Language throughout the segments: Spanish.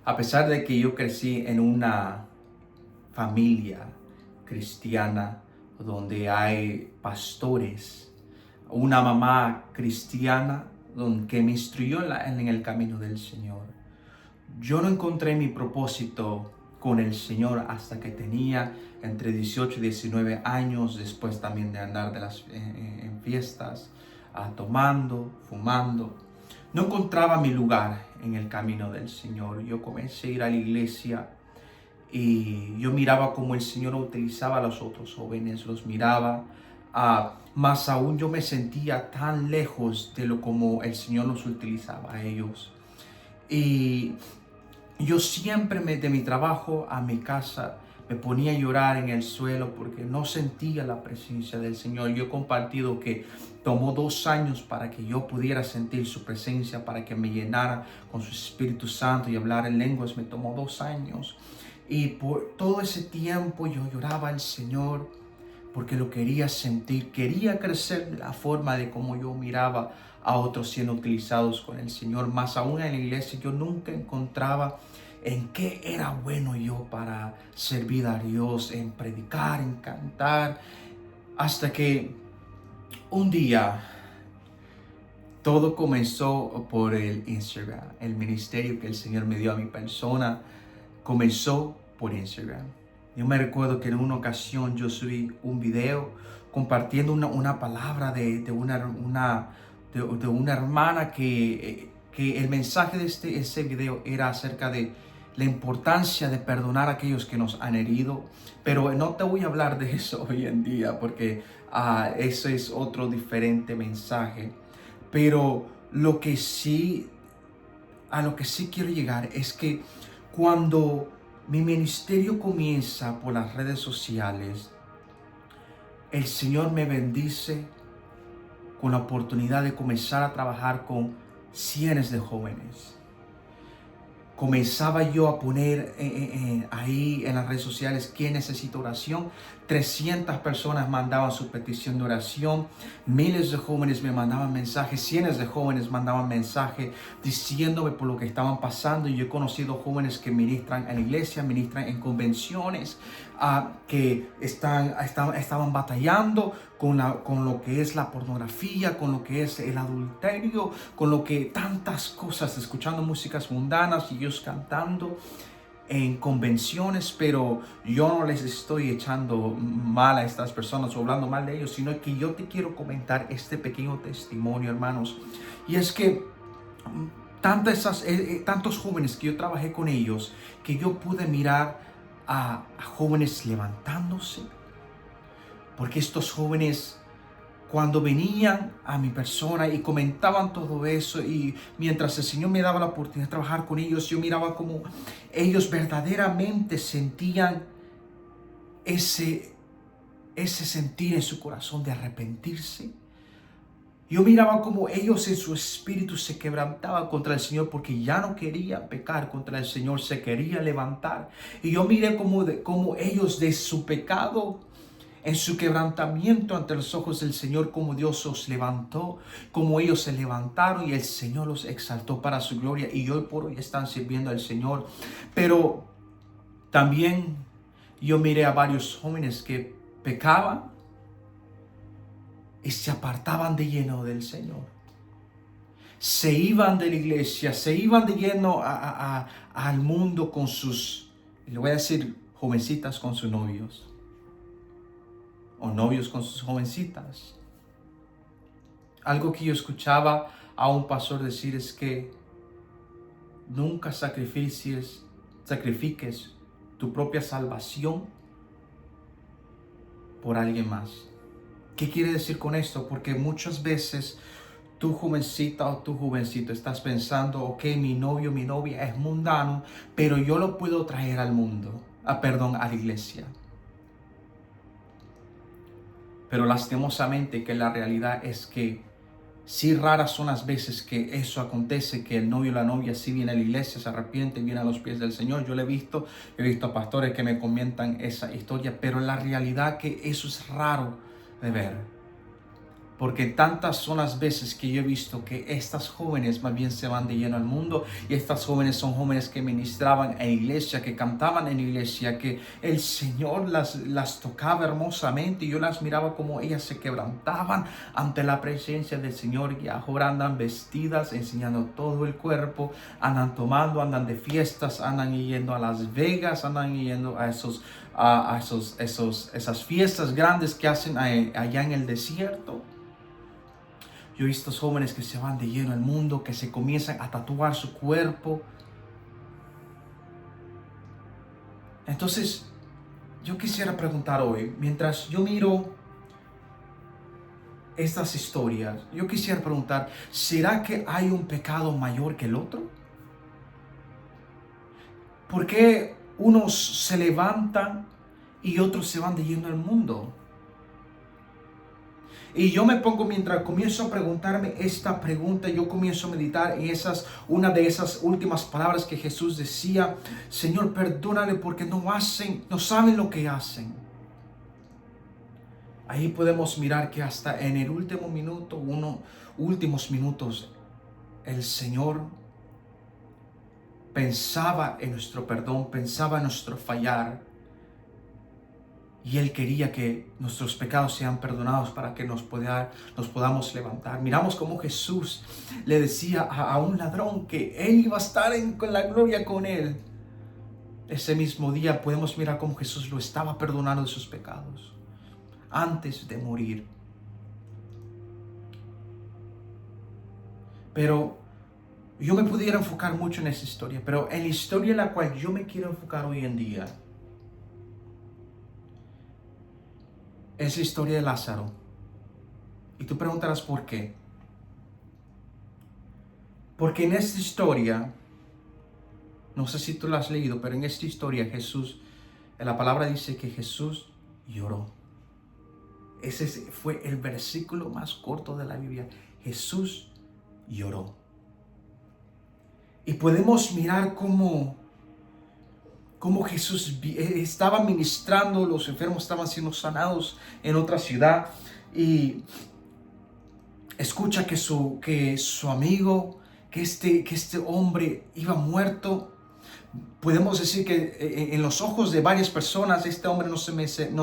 A pesar de que yo crecí en una familia cristiana donde hay pastores, una mamá cristiana que me instruyó en el camino del Señor, yo no encontré mi propósito con el Señor hasta que tenía entre 18 y 19 años, después también de andar en fiestas, tomando, fumando. No encontraba mi lugar en el camino del Señor. Yo comencé a ir a la iglesia y yo miraba cómo el Señor utilizaba a los otros jóvenes, los miraba, más aún yo me sentía tan lejos de lo como el Señor los utilizaba a ellos. Y yo siempre de mi trabajo a mi casa me ponía a llorar en el suelo porque no sentía la presencia del Señor. Yo he compartido que tomó 2 años para que yo pudiera sentir su presencia, para que me llenara con su Espíritu Santo y hablar en lenguas. Me tomó 2 años. Y por todo ese tiempo yo lloraba al Señor porque lo quería sentir, quería crecer de la forma de como yo miraba a otros siendo utilizados con el Señor. Más aún en la iglesia yo nunca encontraba en qué era bueno yo para servir a Dios, en predicar, en cantar, hasta que un día todo comenzó por el Instagram. El ministerio que el Señor me dio a mi persona comenzó por Instagram. Yo me recuerdo que en una ocasión yo subí un video compartiendo una palabra de una hermana que el mensaje de ese video era acerca de la importancia de perdonar a aquellos que nos han herido. Pero no te voy a hablar de eso hoy en día porque eso es otro diferente mensaje. Pero a lo que sí quiero llegar es que cuando mi ministerio comienza por las redes sociales, el Señor me bendice con la oportunidad de comenzar a trabajar con cientos de jóvenes. Comenzaba yo a poner ahí en las redes sociales quién necesita oración. 300 personas mandaban su petición de oración. Miles de jóvenes me mandaban mensajes. Cientos de jóvenes mandaban mensajes diciéndome por lo que estaban pasando. Y yo he conocido jóvenes que ministran en la iglesia, ministran en convenciones, que estaban batallando con lo que es la pornografía, con lo que es el adulterio, con lo que tantas cosas, escuchando músicas mundanas y ellos cantando en convenciones. Pero yo no les estoy echando mal a estas personas o hablando mal de ellos, sino que yo te quiero comentar este pequeño testimonio, hermanos. Y es que tantos jóvenes que yo trabajé con ellos, que yo pude mirar a jóvenes levantándose, porque estos jóvenes, cuando venían a mi persona y comentaban todo eso, y mientras el Señor me daba la oportunidad de trabajar con ellos, yo miraba como ellos verdaderamente sentían ese sentir en su corazón de arrepentirse. Yo miraba como ellos en su espíritu se quebrantaban contra el Señor porque ya no querían pecar contra el Señor, se querían levantar. Y yo miré como ellos de su pecado, en su quebrantamiento ante los ojos del Señor, como Dios los levantó, como ellos se levantaron y el Señor los exaltó para su gloria, y hoy por hoy están sirviendo al Señor. Pero también yo miré a varios jóvenes que pecaban y se apartaban de lleno del Señor. Se iban de la iglesia, se iban de lleno al mundo con sus, le voy a decir, jovencitas con sus novios, o novios con sus jovencitas. Algo que yo escuchaba a un pastor decir es que nunca sacrifiques tu propia salvación por alguien más. ¿Qué quiere decir con esto? Porque muchas veces tu jovencita o tu jovencito estás pensando, ok, mi novio, mi novia es mundano, pero yo lo puedo traer al mundo, a la iglesia. Pero lastimosamente que la realidad es que sí, raras son las veces que eso acontece, que el novio o la novia sí viene a la iglesia, se arrepiente, viene a los pies del Señor. Yo lo he visto a pastores que me comentan esa historia, pero la realidad que eso es raro de ver. Porque tantas son las veces que yo he visto que estas jóvenes más bien se van de lleno al mundo, y estas jóvenes son jóvenes que ministraban en iglesia, que cantaban en iglesia, que el Señor las tocaba hermosamente, y yo las miraba como ellas se quebrantaban ante la presencia del Señor, y ahora andan vestidas, enseñando todo el cuerpo, andan tomando, andan de fiestas, andan yendo a Las Vegas, andan yendo a esas fiestas grandes que hacen allá en el desierto. Yo he visto jóvenes que se van de lleno al mundo, que se comienzan a tatuar su cuerpo. Entonces, yo quisiera preguntar hoy, mientras yo miro estas historias, yo quisiera preguntar, ¿será que hay un pecado mayor que el otro? ¿Por qué unos se levantan y otros se van de lleno al mundo? Y yo me pongo, mientras comienzo a preguntarme esta pregunta, yo comienzo a meditar en una de esas últimas palabras que Jesús decía: Señor, perdónale porque no saben lo que hacen. Ahí podemos mirar que hasta en el último minuto, últimos minutos, el Señor pensaba en nuestro perdón, pensaba en nuestro fallar. Y Él quería que nuestros pecados sean perdonados para que nos podamos levantar. Miramos cómo Jesús le decía a un ladrón que Él iba a estar con la gloria con Él. Ese mismo día podemos mirar cómo Jesús lo estaba perdonando de sus pecados antes de morir. Pero yo me pudiera enfocar mucho en esa historia, pero en la historia en la cual yo me quiero enfocar hoy en día es la historia de Lázaro. Y tú preguntarás por qué. Porque en esta historia, no sé si tú la has leído, pero en esta historia Jesús, en la palabra dice que Jesús lloró. Ese fue el versículo más corto de la Biblia. Jesús lloró. Y podemos mirar cómo Jesús estaba ministrando, los enfermos estaban siendo sanados en otra ciudad, y escucha que su amigo, que este hombre iba muerto. Podemos decir que en los ojos de varias personas este hombre no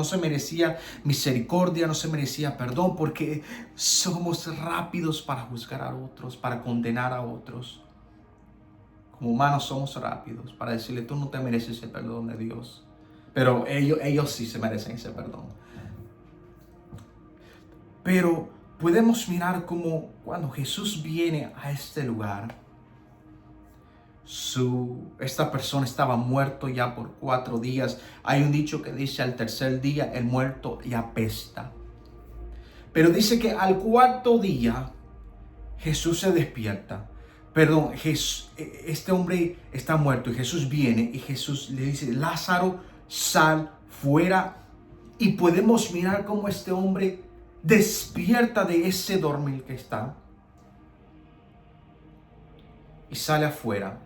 se merecía misericordia, no se merecía perdón, porque somos rápidos para juzgar a otros, para condenar a otros. Como humanos somos rápidos para decirle: tú no te mereces el perdón de Dios. Pero ellos sí se merecen ese perdón. Pero podemos mirar como cuando Jesús viene a este lugar, esta persona estaba muerto ya por 4 días. Hay un dicho que dice: al tercer día el muerto ya apesta. Pero dice que al 4º día Jesús se despierta. Perdón, este hombre está muerto y Jesús viene y Jesús le dice: Lázaro, sal fuera. Y podemos mirar cómo este hombre despierta de ese dormir que está y sale afuera.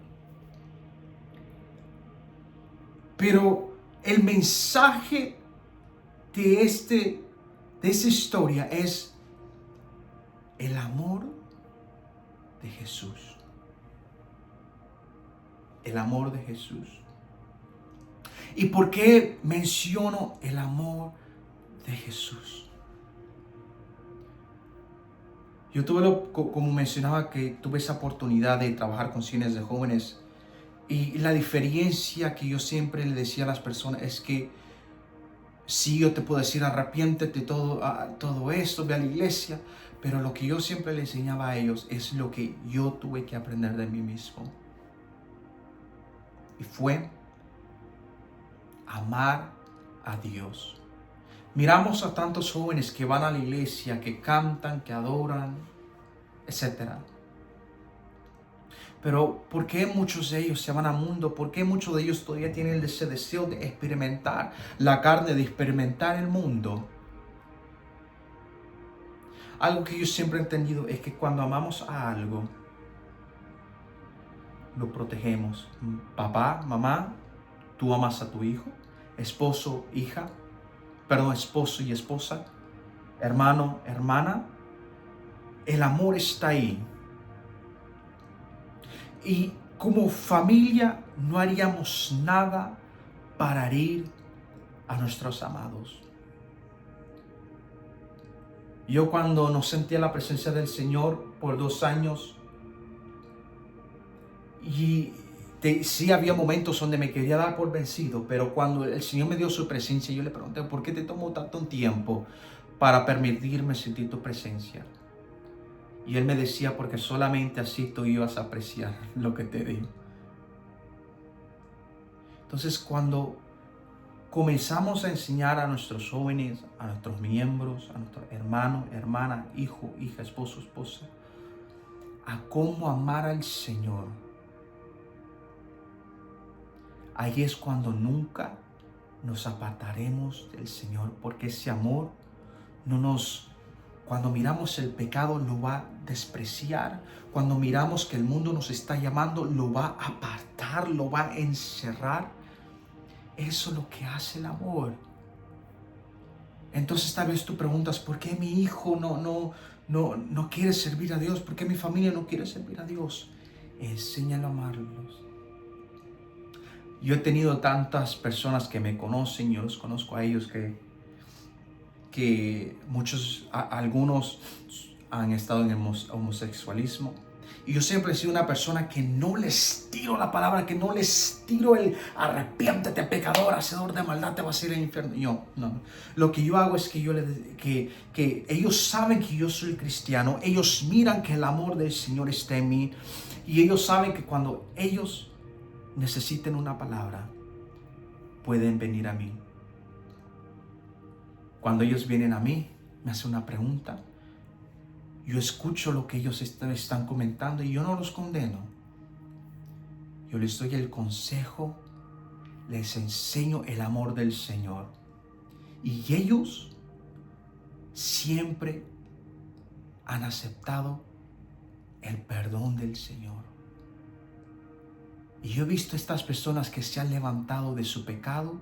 Pero el mensaje de esa historia es el amor de Jesús. El amor de Jesús. ¿Y por qué menciono el amor de Jesús? Yo como mencionaba, que tuve esa oportunidad de trabajar con cientos de jóvenes, y la diferencia que yo siempre le decía a las personas es que sí, yo te puedo decir: arrepiéntete todo esto, ve a la iglesia, pero lo que yo siempre le enseñaba a ellos es lo que yo tuve que aprender de mí mismo. Y fue amar a Dios. Miramos a tantos jóvenes que van a la iglesia, que cantan, que adoran, etc. Pero ¿por qué muchos de ellos se van al mundo? ¿Por qué muchos de ellos todavía tienen ese deseo de experimentar la carne, de experimentar el mundo? Algo que yo siempre he entendido es que cuando amamos a algo, lo protegemos. Papá, mamá, tú amas a tu hijo. Esposo y esposa. Hermano, hermana, el amor está ahí. Y como familia no haríamos nada para herir a nuestros amados. Yo cuando no sentía la presencia del Señor por 2 años, y sí había momentos donde me quería dar por vencido, pero cuando el Señor me dio su presencia, yo le pregunté, ¿por qué te tomó tanto tiempo para permitirme sentir tu presencia? Y Él me decía, porque solamente así tú ibas a apreciar lo que te di. Entonces, cuando comenzamos a enseñar a nuestros jóvenes, a nuestros miembros, a nuestros hermanos, hermanas, hijo, hija, esposo, esposa, a cómo amar al Señor, ahí es cuando nunca nos apartaremos del Señor, porque ese amor cuando miramos el pecado lo va a despreciar, cuando miramos que el mundo nos está llamando, lo va a apartar, lo va a encerrar. Eso es lo que hace el amor. Entonces tal vez tú preguntas, ¿por qué mi hijo no quiere servir a Dios? ¿Por qué mi familia no quiere servir a Dios? Enséñalo a amarlos. Yo he tenido tantas personas que me conocen, yo los conozco a ellos, que algunos han estado en el homosexualismo. Y yo siempre he sido una persona que no les tiro la palabra, que no les tiro el arrepiéntete, pecador, hacedor de maldad, te vas a ir al infierno. Yo, no. Lo que yo hago es que ellos saben que yo soy cristiano, ellos miran que el amor del Señor está en mí, y ellos saben que cuando ellos necesiten una palabra, pueden venir a mí. Cuando ellos vienen a mí, me hacen una pregunta. Yo escucho lo que ellos están comentando y yo no los condeno. Yo les doy el consejo, les enseño el amor del Señor. Y ellos siempre han aceptado el perdón del Señor. Y yo he visto estas personas que se han levantado de su pecado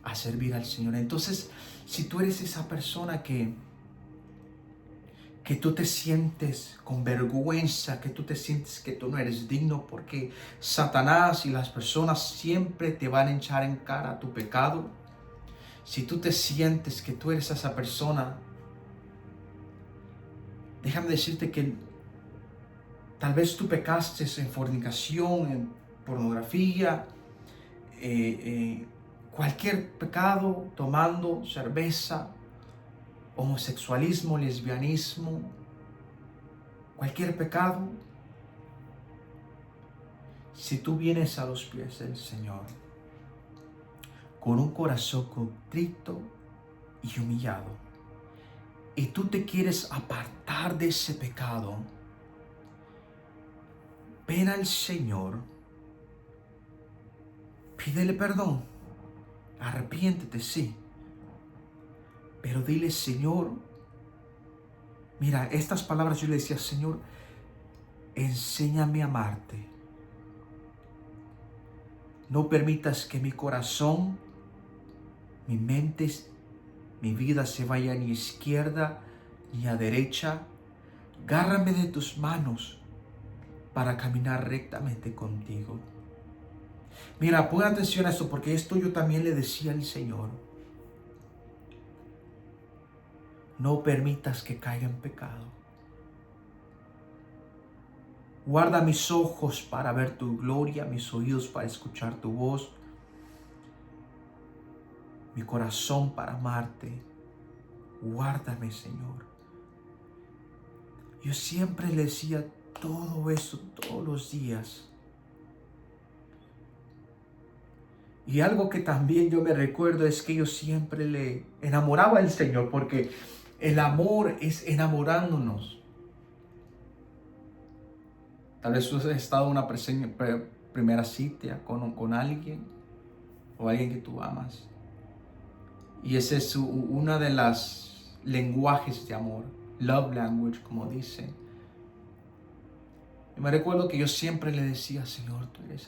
a servir al Señor. Entonces, si tú eres esa persona que tú te sientes con vergüenza, que tú te sientes que tú no eres digno, porque Satanás y las personas siempre te van a echar en cara tu pecado. Si tú te sientes que tú eres esa persona, déjame decirte que tal vez tú pecaste en fornicación, en pornografía, cualquier pecado, tomando cerveza, homosexualismo, lesbianismo, cualquier pecado. Si tú vienes a los pies del Señor con un corazón contrito y humillado, y tú te quieres apartar de ese pecado, ven al Señor, pídele perdón, arrepiéntete, sí, pero dile, Señor, mira, estas palabras yo le decía, Señor, enséñame a amarte. No permitas que mi corazón, mi mente, mi vida se vaya ni a izquierda ni a derecha. Agárrame de tus manos para caminar rectamente contigo. Mira, pon atención a esto, porque esto yo también le decía al Señor. No permitas que caiga en pecado. Guarda mis ojos para ver tu gloria, mis oídos para escuchar tu voz, mi corazón para amarte. Guárdame, Señor. Yo siempre le decía todo eso todos los días. Y algo que también yo me recuerdo es que yo siempre le enamoraba al Señor, porque el amor es enamorándonos. Tal vez tú has estado en una primera cita con alguien o alguien que tú amas. Y ese es una de las lenguajes de amor, love language, como dicen. Y me recuerdo que yo siempre le decía, Señor, tú eres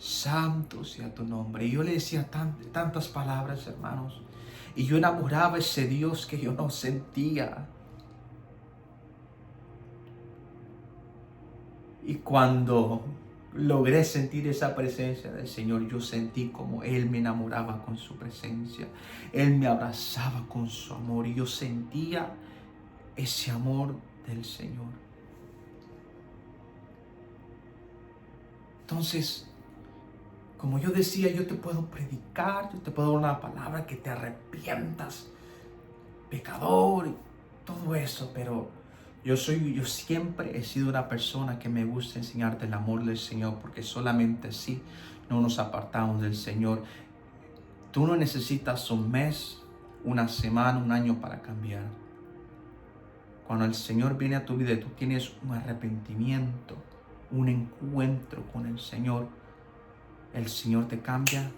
Santo sea tu nombre. Y yo le decía tantas palabras, hermanos. Y yo enamoraba a ese Dios que yo no sentía. Y cuando logré sentir esa presencia del Señor, yo sentí como Él me enamoraba con su presencia. Él me abrazaba con su amor y yo sentía ese amor del Señor. Entonces, como yo decía, yo te puedo predicar, yo te puedo dar una palabra que te arrepientas, pecador, y todo eso, pero yo siempre he sido una persona que me gusta enseñarte el amor del Señor, porque solamente así no nos apartamos del Señor. Tú no necesitas un mes, una semana, un año para cambiar. Cuando el Señor viene a tu vida y tú tienes un arrepentimiento, un encuentro con el Señor te cambia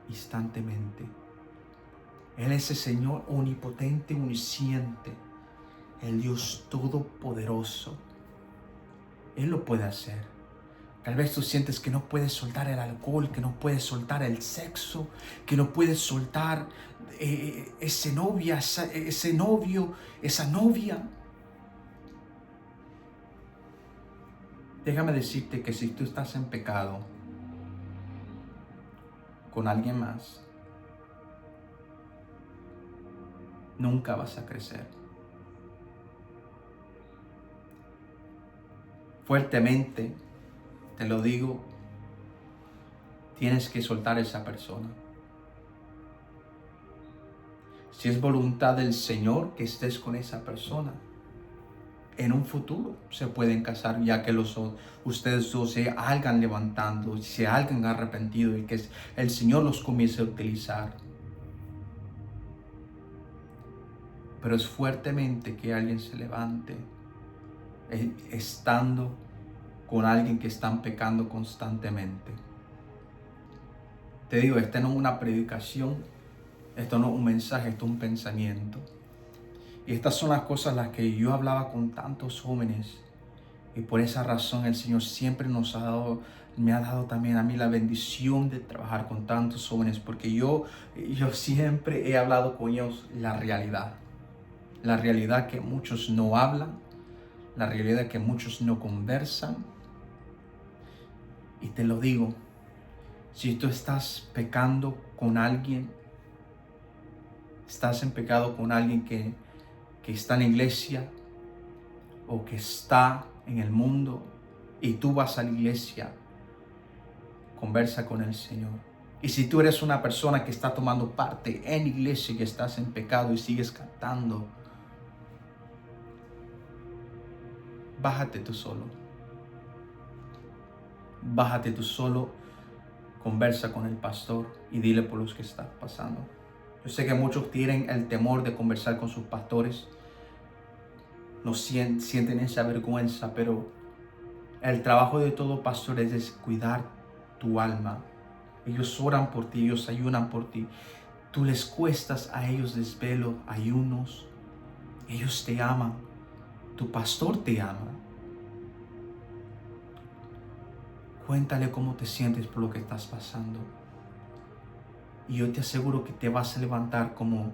instantemente. Él es el Señor omnipotente, omnisciente, el Dios todopoderoso. Él lo puede hacer. Tal vez tú sientes que no puedes soltar el alcohol, que no puedes soltar el sexo, que no puedes soltar ese novia, ese novio, esa novia. Déjame decirte que si tú estás en pecado con alguien más, nunca vas a crecer. Fuertemente te lo digo, tienes que soltar a esa persona. Si es voluntad del Señor que estés con esa persona, en un futuro se pueden casar, ya que ustedes dos se hagan levantando, se hagan arrepentido y que el Señor los comience a utilizar. Pero es fuertemente que alguien se levante estando con alguien que están pecando constantemente. Te digo, esta no es una predicación, esto no es un mensaje, esto es un pensamiento. Y estas son las cosas las que yo hablaba con tantos jóvenes. Y por esa razón el Señor siempre me ha dado también a mí la bendición de trabajar con tantos jóvenes. Porque yo siempre he hablado con ellos la realidad. La realidad que muchos no hablan. La realidad que muchos no conversan. Y te lo digo, si tú estás pecando con alguien, estás en pecado con alguien que está en la iglesia o que está en el mundo y tú vas a la iglesia, conversa con el Señor. Y si tú eres una persona que está tomando parte en la iglesia y estás en pecado y sigues cantando, bájate tú solo. Bájate tú solo, conversa con el pastor y dile por los que estás pasando. Yo sé que muchos tienen el temor de conversar con sus pastores, no sienten esa vergüenza, pero el trabajo de todo pastor es cuidar tu alma. Ellos oran por ti, ellos ayunan por ti. Tú les cuestas a ellos desvelo, ayunos. Ellos te aman. Tu pastor te ama. Cuéntale cómo te sientes por lo que estás pasando. Y yo te aseguro que te vas a levantar con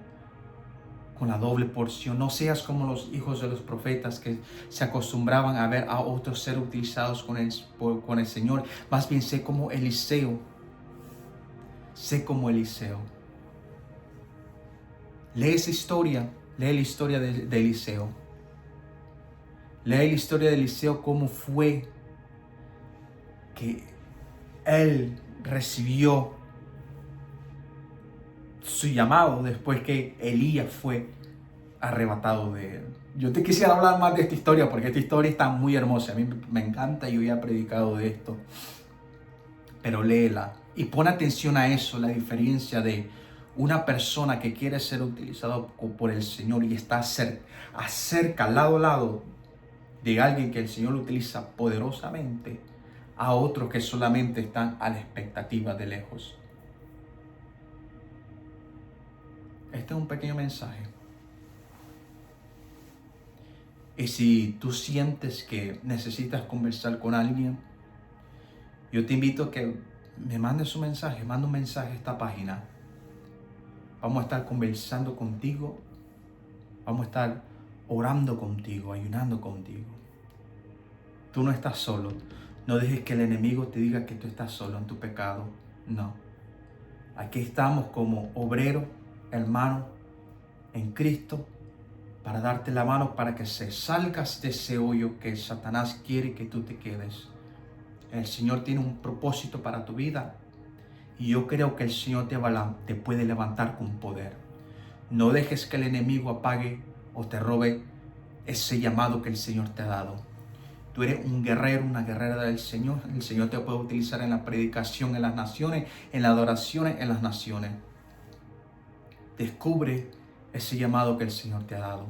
la doble porción. No seas como los hijos de los profetas que se acostumbraban a ver a otros ser utilizados con el Señor. Más bien sé como Eliseo. Sé como Eliseo. Lee esa historia. Lee la historia de Eliseo. Lee la historia de Eliseo, cómo fue que él recibió su llamado después que Elías fue arrebatado de él. Yo te quisiera hablar más de esta historia porque esta historia está muy hermosa. A mí me encanta, yo ya he predicado de esto. Pero léela y pon atención a eso, la diferencia de una persona que quiere ser utilizado por el Señor y está cerca, lado a lado de alguien que el Señor lo utiliza poderosamente, a otros que solamente están a la expectativa de lejos. Este es un pequeño mensaje. Y si tú sientes que necesitas conversar con alguien, yo te invito a que me mandes un mensaje, manda un mensaje a esta página. Vamos a estar conversando contigo. Vamos a estar orando contigo, ayunando contigo. Tú no estás solo. No dejes que el enemigo te diga que tú estás solo en tu pecado. No. Aquí estamos como obreros, hermanos, en Cristo, para darte la mano para que se salgas de ese hoyo que Satanás quiere que tú te quedes. El Señor tiene un propósito para tu vida y yo creo que el Señor te puede levantar con poder. No dejes que el enemigo apague o te robe ese llamado que el Señor te ha dado. Tú eres un guerrero, una guerrera del Señor. El Señor te puede utilizar en la predicación en las naciones, en las adoraciones en las naciones. Descubre ese llamado que el Señor te ha dado.